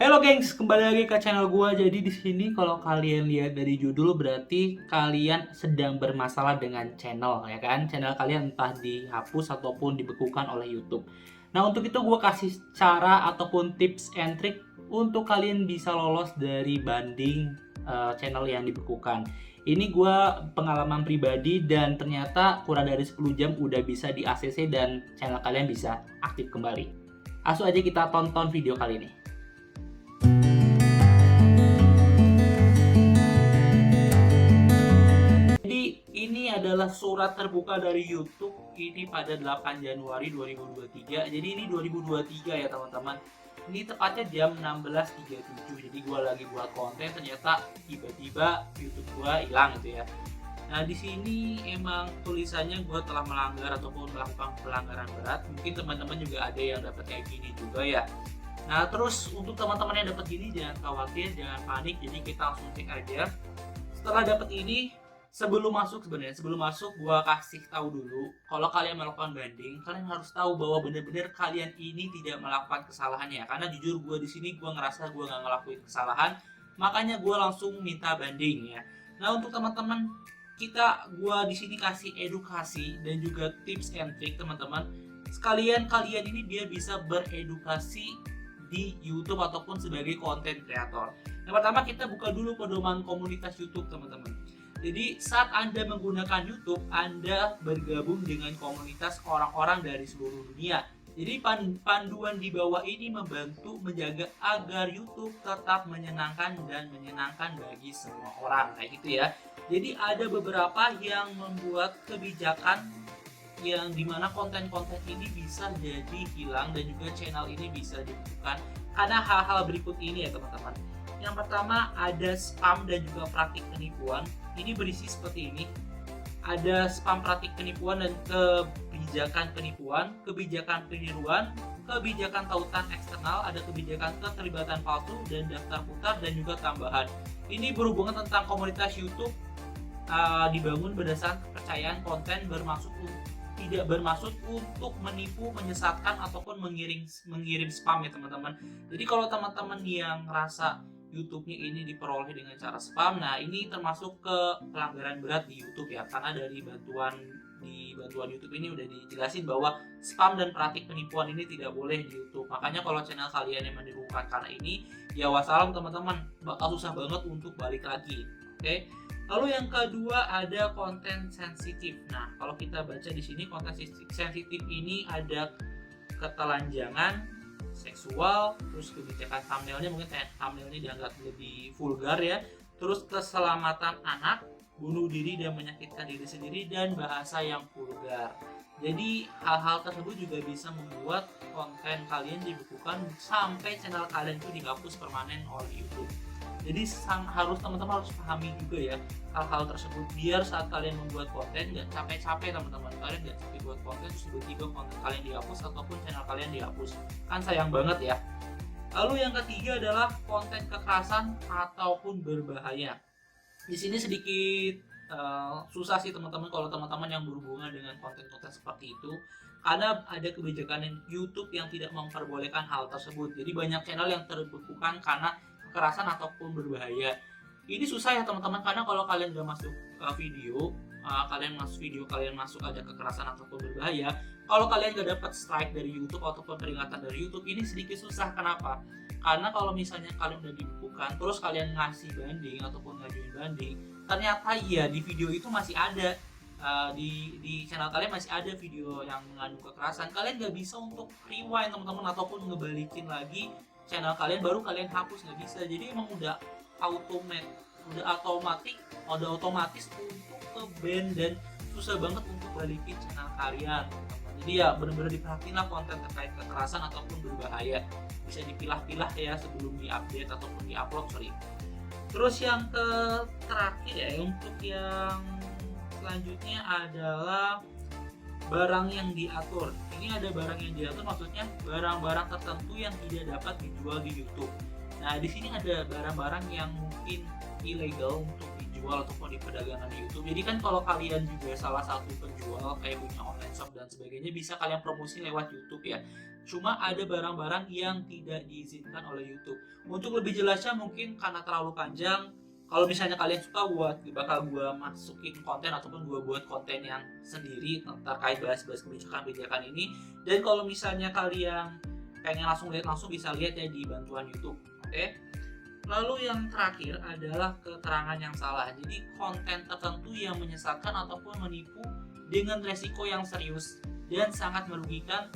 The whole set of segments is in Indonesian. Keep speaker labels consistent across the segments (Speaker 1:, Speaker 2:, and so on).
Speaker 1: Halo gengs, kembali lagi ke channel gua. Jadi di sini kalau kalian lihat dari judul berarti kalian sedang bermasalah dengan channel, ya kan? Channel kalian entah dihapus ataupun dibekukan oleh YouTube. Nah, untuk itu gua kasih cara ataupun tips and trick untuk kalian bisa lolos dari banding channel yang dibekukan. Ini gua pengalaman pribadi dan ternyata kurang dari 10 jam udah bisa di ACC dan channel kalian bisa aktif kembali. Langsung aja kita tonton video kali ini. Ini adalah surat terbuka dari YouTube ini pada 8 Januari 2023. Jadi ini 2023 ya teman-teman. Ini tepatnya jam 16.37. Jadi gue lagi buat konten, ternyata tiba-tiba YouTube gue hilang gitu ya. Nah, di sini emang tulisannya gue telah melanggar ataupun melakukan pelanggaran berat. Mungkin teman-teman juga ada yang dapat kayak gini juga ya. Nah, terus untuk teman-teman yang dapat gini jangan khawatir, jangan panik. Jadi kita langsung cek aja. Setelah dapat ini, sebelum masuk gua kasih tahu dulu kalau kalian melakukan banding, kalian harus tahu bahwa benar-benar kalian ini tidak melakukan kesalahannya. Karena jujur gua di sini gua ngerasa gua nggak ngelakuin kesalahan, makanya gua langsung minta banding ya. Nah, untuk teman-teman gua di sini kasih edukasi dan juga tips and trick teman-teman. Sekalian kalian ini dia bisa beredukasi di YouTube ataupun sebagai content creator. Yang pertama kita buka dulu pedoman komunitas YouTube teman-teman. Jadi saat Anda menggunakan YouTube, Anda bergabung dengan komunitas orang-orang dari seluruh dunia. Jadi panduan di bawah ini membantu menjaga agar YouTube tetap menyenangkan dan menyenangkan bagi semua orang, kayak gitu ya. Jadi ada beberapa yang membuat kebijakan yang dimana konten-konten ini bisa jadi hilang dan juga channel ini bisa dibukukan karena hal-hal berikut ini ya teman-teman. Yang pertama ada spam dan juga praktik penipuan. Ini berisi seperti ini. Ada spam, praktik penipuan dan kebijakan penipuan, kebijakan peniruan, kebijakan tautan eksternal, ada kebijakan keterlibatan palsu dan daftar putar dan juga tambahan. Ini berhubungan tentang komunitas YouTube dibangun berdasarkan kepercayaan konten tidak bermaksud untuk menipu, menyesatkan ataupun mengirim spam ya teman-teman. Jadi kalau teman-teman yang ngerasa YouTube-nya ini diperoleh dengan cara spam, nah ini termasuk ke pelanggaran berat di YouTube ya, karena dari bantuan YouTube ini udah dijelasin bahwa spam dan praktik penipuan ini tidak boleh di YouTube. Makanya kalau channel kalian yang menirukan karena ini, ya wassalam teman-teman, bakal susah banget untuk balik lagi. Oke. Lalu yang kedua ada konten sensitif. Nah, kalau kita baca di sini konten sensitif ini ada ketelanjangan seksual, terus kebijakan thumbnailnya mungkin thumbnailnya dianggap lebih vulgar ya, terus keselamatan anak, bunuh diri dan menyakitkan diri sendiri, dan bahasa yang vulgar. Jadi hal-hal tersebut juga bisa membuat konten kalian dibekukan sampai channel kalian itu dihapus permanen oleh YouTube. Jadi teman-teman harus pahami juga ya hal-hal tersebut biar saat kalian membuat konten nggak capek-capek teman-teman. Kalian nggak capek buat konten terus tiba-tiba konten kalian dihapus ataupun channel kalian dihapus, kan sayang banget ya. Lalu yang ketiga adalah konten kekerasan ataupun berbahaya. Di sini sedikit susah sih teman-teman kalau teman-teman yang berhubungan dengan konten-konten seperti itu, karena ada kebijakan YouTube yang tidak memperbolehkan hal tersebut. Jadi banyak channel yang terbekukan karena kekerasan ataupun berbahaya. Ini susah ya teman-teman, karena kalau kalian nggak masuk video, kalian masuk ada kekerasan ataupun berbahaya, kalau kalian nggak dapat strike dari YouTube ataupun peringatan dari YouTube, ini sedikit susah. Kenapa? Karena kalau misalnya kalian udah dibekukan terus kalian ngasih banding ataupun ngajuin banding, ternyata ya di video itu masih ada di channel kalian masih ada video yang mengandung kekerasan, kalian nggak bisa untuk rewind teman-teman ataupun ngebalikin lagi channel kalian baru kalian hapus, nggak bisa. Jadi emang udah otomatis untuk ke ban dan susah banget untuk balikin channel kalian. Jadi ya benar-benar diperhatiin lah konten terkait kekerasan ataupun berbahaya, bisa dipilah-pilah ya sebelum diupdate ataupun diupload. Terus yang terakhir ya, untuk yang selanjutnya adalah barang yang diatur. Ini ada barang yang diatur, maksudnya barang-barang tertentu yang tidak dapat dijual di YouTube. Nah, di sini ada barang-barang yang mungkin ilegal untuk dijual dijual ataupun di perdagangan di YouTube. Jadi kan kalau kalian juga salah satu penjual kayak punya online shop dan sebagainya, bisa kalian promosi lewat YouTube ya. Cuma ada barang-barang yang tidak diizinkan oleh YouTube. Untuk lebih jelasnya mungkin karena terlalu panjang, kalau misalnya kalian suka bakal gue masukin konten ataupun gue buat konten yang sendiri terkait bahas-bahas kebijakan-kebijakan ini. Dan kalau misalnya kalian pengen langsung lihat, langsung bisa lihat ya di bantuan YouTube. Oke. Lalu yang terakhir adalah keterangan yang salah. Jadi konten tertentu yang menyesatkan ataupun menipu dengan resiko yang serius dan sangat merugikan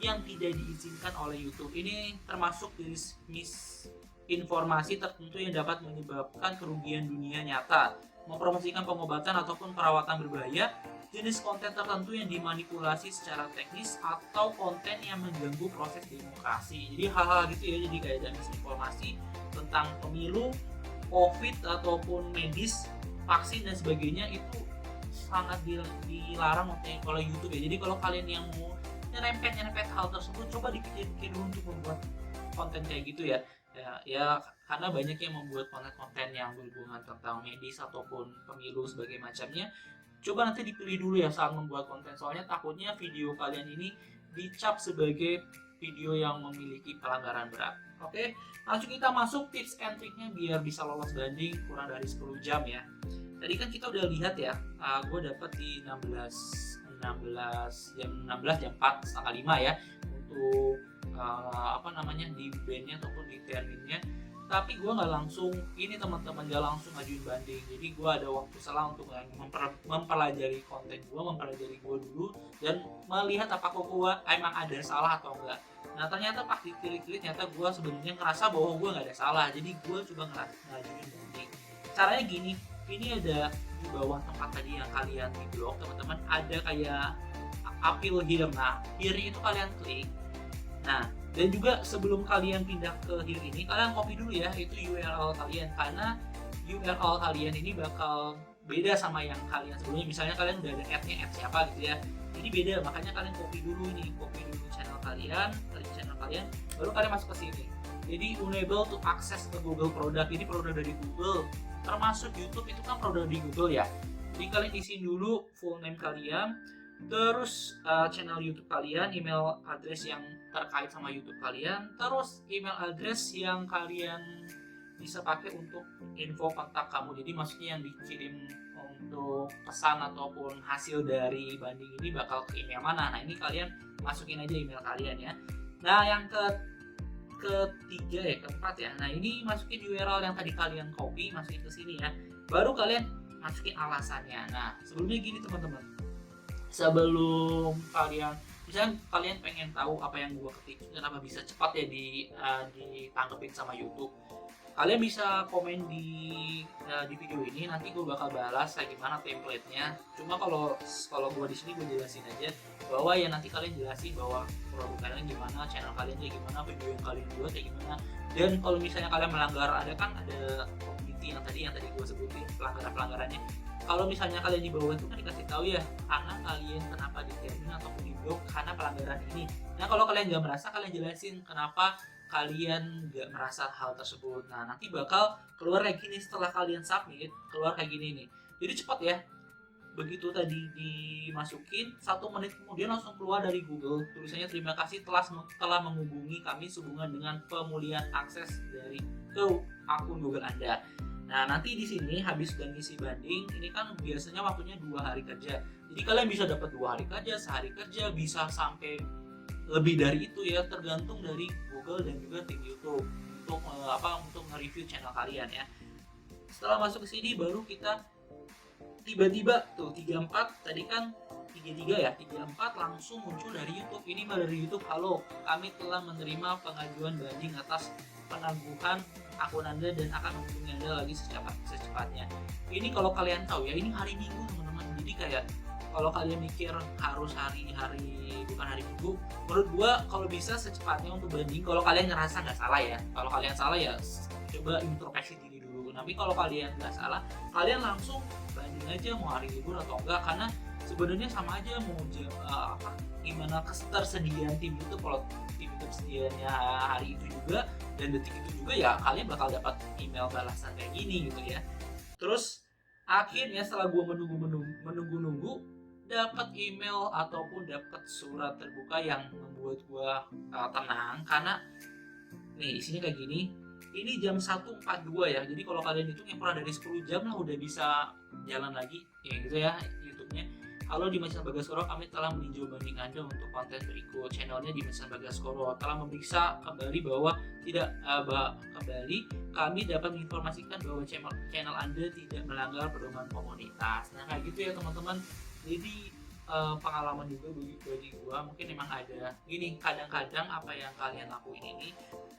Speaker 1: yang tidak diizinkan oleh YouTube. Ini termasuk jenis misinformasi tertentu yang dapat menyebabkan kerugian dunia nyata, mempromosikan pengobatan ataupun perawatan berbahaya, jenis konten tertentu yang dimanipulasi secara teknis, atau konten yang mengganggu proses demokrasi. Jadi hal-hal gitu ya, jadi kayak ada misinformasi tentang pemilu, COVID ataupun medis, vaksin dan sebagainya itu sangat dilarang oleh YouTube ya. Jadi kalau kalian yang mau nyerempet hal tersebut, coba dipikir-pikir dulu untuk membuat konten kayak gitu ya. Ya karena banyak yang membuat konten-konten yang berhubungan tentang medis ataupun pemilu sebagai macamnya. Coba nanti dipilih dulu ya saat membuat konten, soalnya takutnya video kalian ini dicap sebagai video yang memiliki pelanggaran berat. Oke, langsung kita masuk tips and triknya biar bisa lolos banding kurang dari 10 jam ya. Tadi kan kita udah lihat ya, gue dapet di 16 jam 4 setengah 5 ya untuk di bandnya ataupun di terminnya. Tapi gue nggak langsung ini teman-teman, nggak langsung ngajuin banding. Jadi gue ada waktu selang untuk mempelajari konten gue, mempelajari gue dulu dan melihat apakah gue emang ada salah atau enggak. Nah ternyata pas ditilik-tilik ternyata gue sebenarnya ngerasa bahwa gue nggak ada salah. Jadi gue coba ngajuin banding. Caranya gini, ini ada di bawah tempat tadi yang kalian di blog teman-teman, ada kayak appeal here. Nah here itu kalian klik. Nah dan juga sebelum kalian pindah ke here ini, kalian copy dulu ya itu URL kalian, karena URL kalian ini bakal beda sama yang kalian sebelumnya. Misalnya kalian udah ada ad siapa gitu ya, jadi beda, makanya kalian copy dulu channel kalian, baru kalian masuk ke sini. Jadi unable to access ke Google product, ini produk dari Google, termasuk YouTube itu kan produk di Google ya. Jadi kalian isi dulu full name kalian, terus channel YouTube kalian, email address yang terkait sama YouTube kalian, terus email address yang kalian bisa pakai untuk info kontak kamu. Jadi maksudnya yang dikirim untuk pesan ataupun hasil dari banding ini bakal ke email mana. Nah ini kalian masukin aja email kalian ya. Nah yang keempat ya. Nah ini masukin URL yang tadi kalian copy, masukin ke sini ya. Baru kalian masukin alasannya. Nah sebelumnya gini teman-teman, sebelum misalnya kalian pengen tahu apa yang gua ketik kenapa bisa cepat ya ditanggepin sama YouTube, kalian bisa komen di video ini, nanti gua bakal balas kayak gimana template-nya. Cuma kalau gua di sini gua jelasin aja bahwa ya nanti kalian jelasin bahwa produk kalian gimana, channel kalian kayak gimana, video yang kalian buat kayak gimana. Dan kalau misalnya kalian melanggar, ada community yang tadi gua sebutin pelanggarannya. Kalau misalnya kalian di bawah itu kan dikasih tahu ya, karena kalian kenapa ditermin ataupun di blok karena pelanggaran ini. Nah kalau kalian nggak merasa, kalian jelasin kenapa kalian nggak merasa hal tersebut. Nah nanti bakal keluar kayak gini setelah kalian submit, keluar kayak gini nih. Jadi cepat ya. Begitu tadi dimasukin, 1 menit kemudian langsung keluar dari Google tulisannya terima kasih telah menghubungi kami sehubungan dengan pemulihan akses ke akun Google Anda. Nah nanti di sini habis dan ngisi banding, ini kan biasanya waktunya 2 hari kerja. Jadi kalian bisa dapat 2 hari kerja, sehari kerja, bisa sampai lebih dari itu ya, tergantung dari Google dan juga tim YouTube untuk nge-review channel kalian ya. Setelah masuk ke sini baru kita tiba-tiba tuh 34 tadi kan 33 ya, 34 langsung muncul dari YouTube. Ini dari YouTube, halo, kami telah menerima pengajuan banding atas penangguhan akun Anda dan akan menghubungi Anda lagi secepatnya. Ini kalau kalian tahu ya, ini hari Minggu teman-teman. Jadi kayak kalau kalian mikir harus bukan hari Minggu, menurut gua kalau bisa secepatnya untuk banding. Kalau kalian ngerasa nggak salah ya, kalau kalian salah ya coba introspeksi diri dulu. Tapi kalau kalian nggak salah, kalian langsung banding aja mau hari libur atau enggak, karena sebenarnya sama aja mau gimana ketersediaan tim itu. Kalau tim itu sedianya hari itu juga dan detik itu juga ya, kalian bakal dapat email balasan kayak gini gitu ya. Terus Akhirnya setelah gue menunggu dapat email ataupun dapat surat terbuka yang membuat gue tenang, karena nih isinya kayak gini. Ini jam 1.42 ya, jadi kalau kalian hitung ya kurang dari 10 jam lah udah bisa jalan lagi ya gitu ya YouTube-nya. Kalau di Macan Bagaskoro kami telah meninjau banding Anda untuk konten berikut. Channelnya di Macan Bagaskoro telah memeriksa kembali bahwa tidak kembali kami dapat menginformasikan bahwa channel Anda tidak melanggar pedoman komunitas. Nah kayak gitu ya teman-teman. Jadi pengalaman juga bagi gua, mungkin memang ada gini, kadang-kadang apa yang kalian lakuin ini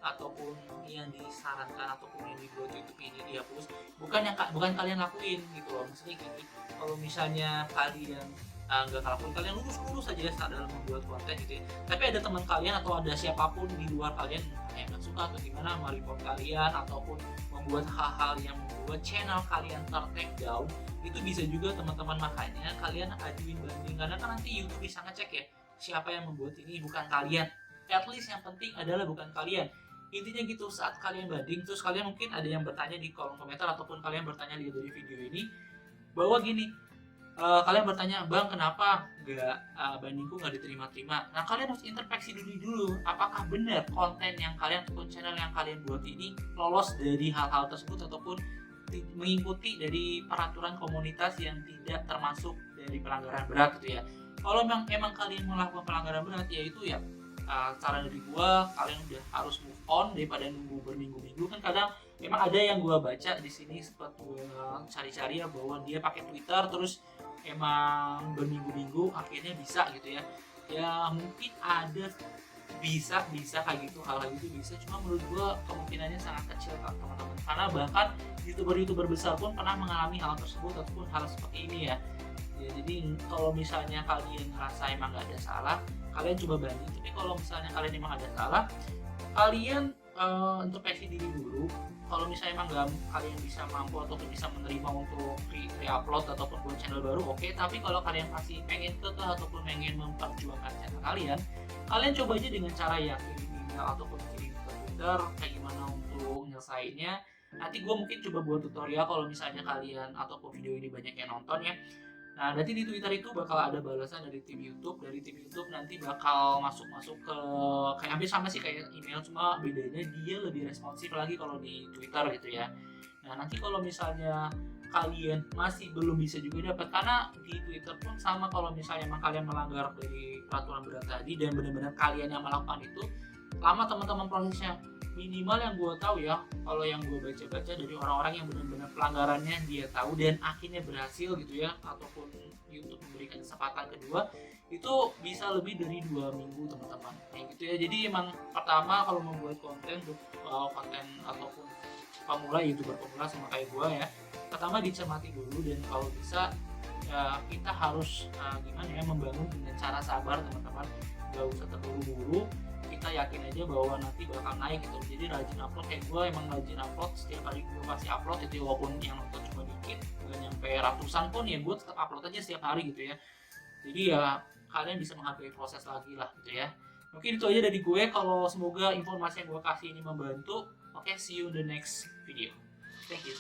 Speaker 1: ataupun yang disarankan ataupun yang dibuat YouTube ini dihapus, bukan kalian lakuin gitu loh. Maksudnya gini, kalau misalnya kalian nggak ngelakuin, kalian lurus aja ya dalam membuat konten gitu ya, tapi ada teman kalian atau ada siapapun di luar kalian yang nggak suka atau gimana mereport kalian ataupun membuat hal-hal yang membuat channel kalian ter-take down, itu bisa juga teman-teman. Makanya kalian ajuin banding, karena kan nanti YouTube bisa ngecek ya siapa yang membuat ini, bukan kalian. At least yang penting adalah bukan kalian. Intinya gitu, saat kalian banding terus kalian mungkin ada yang bertanya di kolom komentar ataupun kalian bertanya di dari video ini bahwa gini, kalian bertanya, bang kenapa nggak bandingku nggak diterima-terima. Nah kalian harus introspeksi dulu apakah benar konten yang kalian ataupun channel yang kalian buat ini lolos dari hal-hal tersebut ataupun mengikuti dari peraturan komunitas yang tidak termasuk dari pelanggaran berat gitu ya. Kalau emang kalian melakukan pelanggaran berat, yaitu ya cara dari gua, kalian udah harus move on daripada nunggu berminggu-minggu. Kan kadang memang ada yang gua baca di sini, sempat gua cari-cari ya, bahwa dia pakai Twitter terus emang berminggu-minggu akhirnya bisa gitu ya. Ya mungkin ada, bisa kayak gitu, hal-hal itu bisa, cuma menurut gua kemungkinannya sangat kecil teman-teman, karena bahkan youtuber besar pun pernah mengalami hal tersebut ataupun hal seperti ini ya. Jadi kalau misalnya kalian ngerasa emang gak ada salah, kalian coba banding. Tapi kalau misalnya kalian emang ada salah, kalian introspeksi diri dulu. Kalau misalnya emang gak, kalian bisa mampu ataupun bisa menerima untuk re-upload ataupun buat channel baru, oke. Tapi kalau kalian masih pengen kekeh ataupun pengen memperjuangkan channel kalian coba aja dengan cara ya kirim email ataupun kirim ke Twitter kayak gimana untuk nyelesainnya. Nanti gue mungkin coba buat tutorial kalau misalnya kalian ataupun video ini banyak yang nonton ya. Nah nanti di Twitter itu bakal ada balasan dari tim YouTube. Dari tim YouTube nanti bakal masuk ke kayak hampir sama sih kayak email, cuma bedanya dia lebih responsif lagi kalau di Twitter gitu ya. Nah nanti kalau misalnya kalian masih belum bisa juga dapat, karena di Twitter pun sama, kalau misalnya emang kalian melanggar dari peraturan berat tadi dan benar-benar kalian yang melakukan itu, lama teman-teman prosesnya. Minimal yang gue tahu ya, kalau yang gue baca-baca dari orang-orang yang benar-benar pelanggarannya dia tahu dan akhirnya berhasil gitu ya, ataupun YouTube memberikan kesempatan kedua, itu bisa lebih dari 2 minggu teman-teman kayak gitu ya. Jadi emang pertama kalau membuat konten untuk konten ataupun pemula, youtuber pemula sama kayak gue ya, pertama dicermati dulu, dan kalau bisa ya kita harus gimana ya, membangun dengan cara sabar teman-teman, gak usah terburu-buru. Kita yakin aja bahwa nanti bakal naik gitu. Jadi rajin upload, kayak gue emang rajin upload, setiap hari gue pasti upload itu, walaupun yang nonton cuma dikit, gak nyampe ratusan pun ya gue tetap upload aja setiap hari gitu ya. Jadi ya kalian bisa menghargai proses lagi lah gitu ya. Mungkin itu aja dari gue, kalau semoga informasi yang gue kasih ini membantu. Oke, see you in the next video. Thank you.